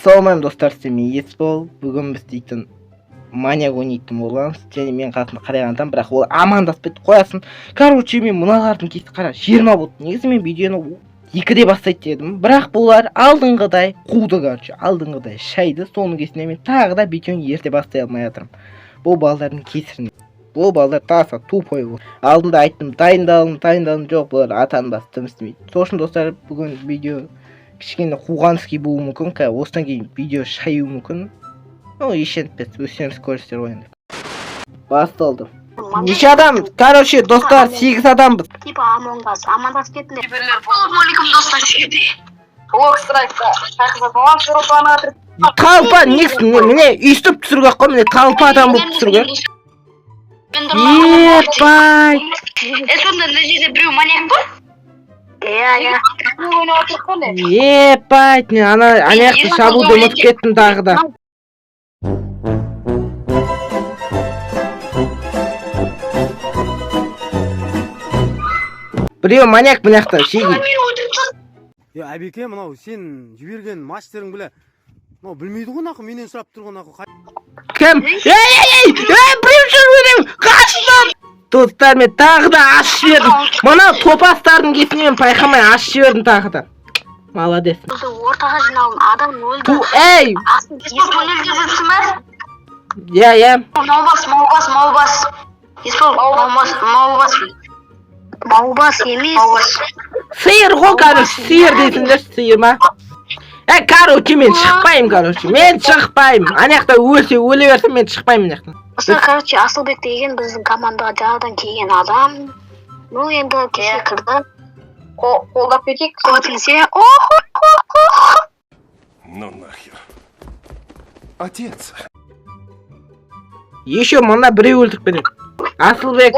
Ассалаумағалейкум достар, мен Есбол. Бүгін біз дейтін маньяк ойнайтын боламыз. Және мен қасында қараған адам, бірақ ол амандаспайды, қоясын. Короче, мен мыналардың кейсі қара 20 болды. Негізі мен видеоны 2-де бастайды дедім. Бірақ бұлар алдыңғыдай қуды, короче. Алдыңғыдай шайды. Соның кесіне мен тағы да видеоны ерте бастай алмай жатырмын. Бұл балдардың кесірінен. Бұл балдар таса тупой болды. Алдында айттым, дайындалым, жоқ, бұлар атанбас, тым істемейді. Сосын достар, бүгін видео кішкене қуғанский болуы мүмкін, осыдан кейін видео шаю мүмкін. Ешентпес, өздеріңіз көресіздер ойында. Басталды. Неше адам? Короче, достар, 8 адамбыз. Типа амонгас, амандас кетіндер. Ассалаумағалейкум достар, сізге. Лок страйкта, шайқызат болған шыротуаны атыр. Талпа, міне, үйстіп түсіргек қой, міне, талпа адам болып түсіргек. Епай! Сонда мына жерде біреу маньяк бар? Епай, аяқты шабуды ұмытып кеттім тағы да. Біреу маньяк бұняқты, шеги. Әбеке, мынау сен жіберген мастерің біле. Мынау білмейді ғой нақы, менен сұрап тұрған нақы. Кім? Біреу жүргенім, қашып! Достар, мен тағы да ашып жібердім. Мына топастардың кесіне мен пайқамай ашып жібердім тағы да. Молодец. Ортаға жиналын, адам өлді. Эй! Еспол өлді жүрсі ме? Маубас. Еспол, маубас. Маубас емес. Сиыр ғой, короче, сиыр дейтіндер, сиыр ма? Короче, мен шықпаймын. Анаяқта өлсе өле берсем, мен шықпаймын анаяқтан. Короче, Асылбек деген біздің командаға жаңадан келген адам. Ну, енді кеше кірді. Қолдап кетейік. Көтілсе, Ну нахер. Отец. Еще мына біреу өлтіріп береді. Асылбек,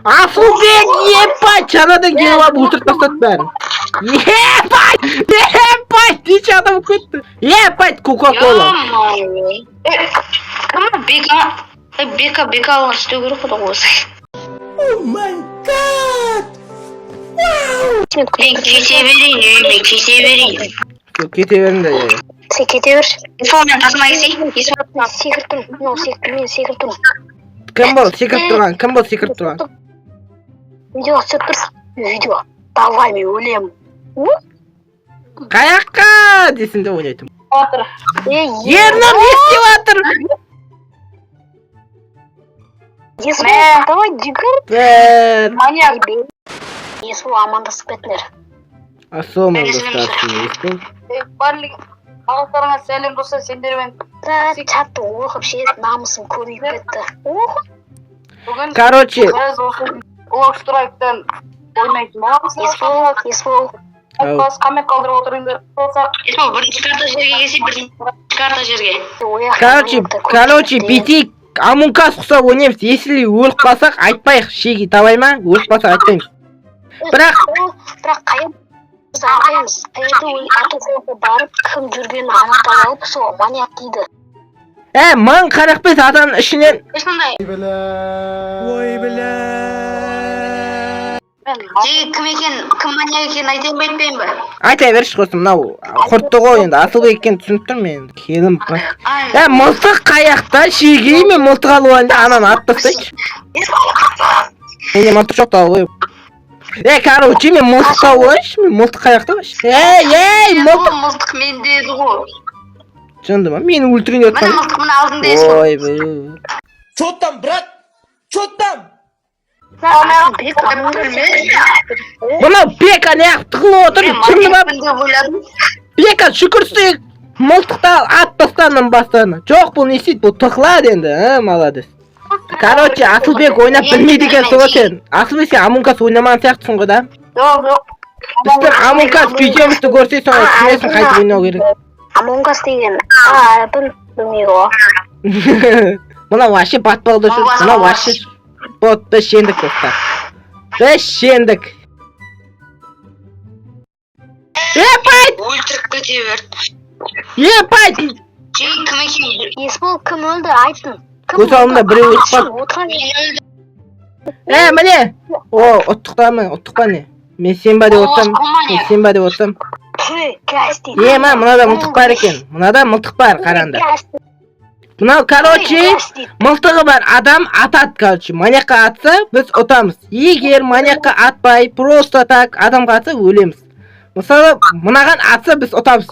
епай, жаңадан келіп алып өлтіріп тастады бәрін. Епай, неше адам көтті. Епай, Кока-Кола. Бека алған істеу керек қой осы. О май гад! Мен кете берейін. Кете берін де. сен кете бер. Еспол, мен қасыма келсей. Мен секіріп тұрмын. Кім бол секіріп тұрған? Видео түсіп тұр. Видео. Давай, мен өлем. Қаяққа десін де ойнайтым. Ернім естеп атыр. Давай, жүгір. Маньяк. Есбол амандасып кетіңдер. Ассалаумағалейкум достар. Барлық ағылықтарыңа сәлем достар, сендермен. Чатты оқып шет намысын көрейіп кетті. Короче. Біз осы Лок страйктан ойнайтын боламыз. Есбол. Коммент қалдырып отырыңдар. Еспол, бірінші карта жерге келсе, бірінші карта жерге. Короче, бетейік. Амункас құсап ойнаймыз. Если өліп қалсақ, айтпайық. Шеги табай ма? Өліп қалсақ айтпаймыз. Бірақ қайымыз. Атуға барып, кім жүргенін анықтап алып, сол маньяк дейді. Мың қарақпес атаның ішінен. Ой, бля. Кім маньяк екенін айтайын ба айтпайын ба? Айтай берші қосым, мынау құртты ғой енді, Асылбек екенін түсініп тұрмын мен. Келім ба. Мылтық қаяқта, шегей мен мылтық алу алында ананы атып тастайшы. Менде мылтық жоқ та ғой. Короче, мен мылтық тауып алайыншы, мен мылтық қаяқта башы. Мылтық. Мылтық менде еді ғой. Жынды ма? Мені өлтірейін өткен. Мына мылтық мына алдында Еспол. Ой бұл. Чё там, брат? Чё там? Мынау Бека неғып тығылып отыр, кімді бап? Бека шүкірсек, мылтықты ат тастаның бастарына. Жоқ, бұл не істейді, бұл тықылады енді, молодец. Короче, Асылбек ойнап білмейді екен соға сен. Асылбек сен амункас ойнамаған сияқтысың ғой да? Жоқ. Біздің амункас видеомызды көрсей соға түсінесің қайтып ойнау керек. Амонгас деген білмейді ғой. Мына ваще батпалды жүр, мына ваще бот, біз шендік достар. Біз шендік. Епайт! Өлтіріп кете берді. Епайт! Кім екен? Есбол, кім өлді айтын. Көз алдымда біреу ұтпады. Міне! Ұттықта ме? Не? Мен сен ба деп отырмын. Мынада мылтық бар екен. Мынада мылтық бар, қараңдар. Мынау, короче, мылтығы бар адам атады, короче. Маньякқа атса, біз ұтамыз. Егер маньякқа атпай, просто так адамға атса, өлеміз. Мысалы, мынаған атса, біз ұтамыз.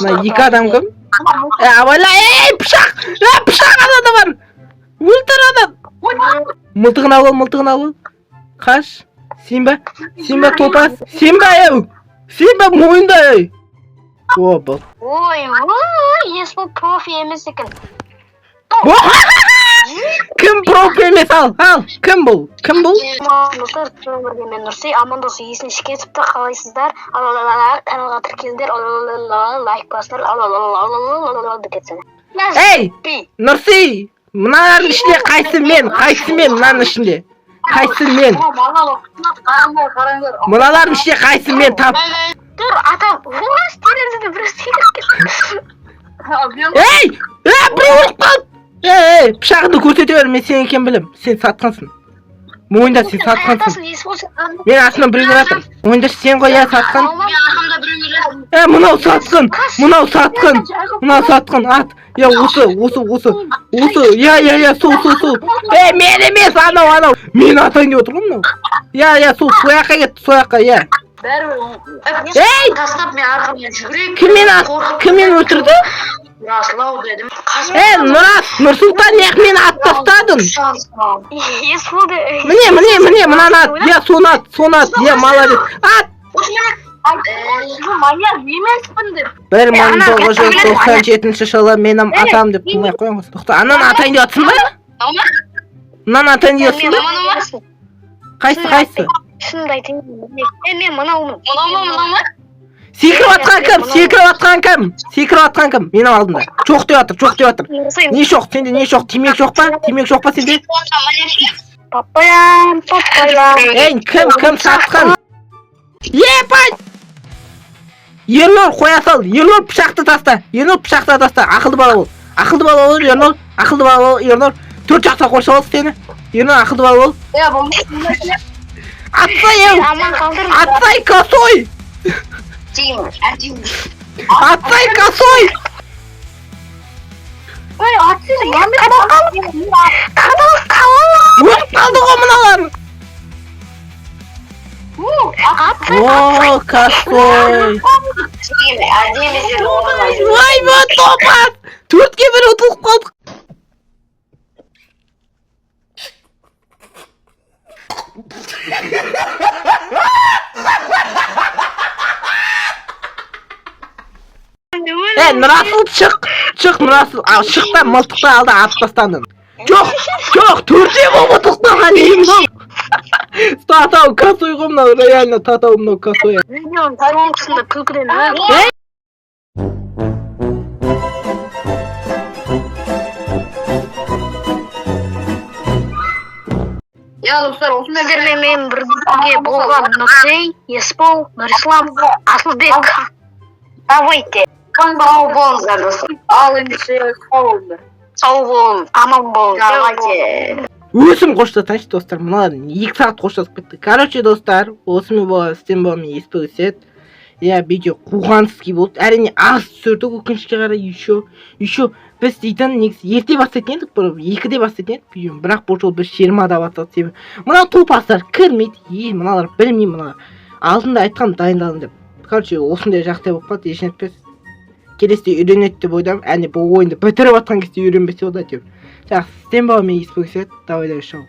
Мына екі адам кім? Абайла, пышақ! Пышақ анада бар! Өлтір адам! Мылтығын ал. Қаш. Симба топас. Симба мойында, О, бұл. Ой, есбол профи емес екен. Кім профи емес, ал. Кім бұл? Мен Нұрсей, амандосы есін шекетіпті, қалайсыздар? Каналға тіркелдер, лайк басындар, Ей, Нұрсей, мыналардың ішінде қайсы мен, мынаның ішінде. Қайсы мен? Мыналардың ішінде қайсы мен тап. Dur adam, vurmaz terörde bir şey Ей, біреу ұрып қалды. Пышағыңды көрсете бер, мен сен екен білем. Сен сатқансың. Мойында сен сатқансың. Мен астынан біреу жатыр. Мойында сен ғой, сатқан. Мынау сатқын. Ат. Осы. Сол. Мен емес, анау. Мен атайын деп отыр ғой мынау. Сол, сояққа кет, Ей! Кіммен өлтірді? Нұрсұлтан неғ мені ат тастадың? Міне, мынаны ат. Соны ат. Молодец. Ат! 1997 жылы менің атам деп қылмай қойыңыз. Тоқта, ананы атайын деп атсың ба? Мынаны атайын деп атсың ба? Қайсы? Шынымды айтайын, мен мынаумын. Секіріп атқан кім? Менің алдымда. Жоқ деп жатыр. Не жоқ? Сенде не жоқ? Темек жоқ па сенде? Папаям. Кім сатқан? Епай! Ерлор, қоя сал. Ерлор, пышақты таста. Ақылды бала бол. Ерлор. 4 жақта қорша бол сені. Ерлор, ақылды бала бол. Атсай косой! Ой, атсыз, Өліп қалды ғой мыналар! О, косой! Ой, топас! 4-ке 1 ұтылып қалдық! Нұрасыл шық Нұрасыл, шықта мылтықты алды атып тастандың. Жоқ, 4-те болып ұтылықтаған деймін бұл. Татау, косой ғой мынау, реально татау мынау косой. Видеоның тарауын тұсында күлкіден достар, осындай сіздермен бірге болған Нұрсей, Есбол, Нұрислам, Асылбек. Давайте. Сау болыңыздар, достар. Ал ендеше сау болыңыз, аман болыңыз. Өзім қоштасайыншы достар, мыналардың 2 сағат қоштасып кетті. Короче достар, осымен болған сізден болған мен Есбол. Видео қуғансызки болды. Әрине аз түсірдік, өкінішке қарай еще біз дейтін негізі ерте бастайтын едік, 2-де бастайтын едік видео. Бірақ бұл жол біз 20-да бастадық себебі. Мынау топастар кірмейді, мыналар білмейді, мыналар. Алдында айтқам дайындалын деп. Короче, осындай жақтай болып қалды, еш нетпес. Келесте үйренеді деп ойдам. Әне бұл ойынды бітіріп атқан кезде үйренбесе болады деп. Жақсы, сізден болған мен Есбол. Давай шоу.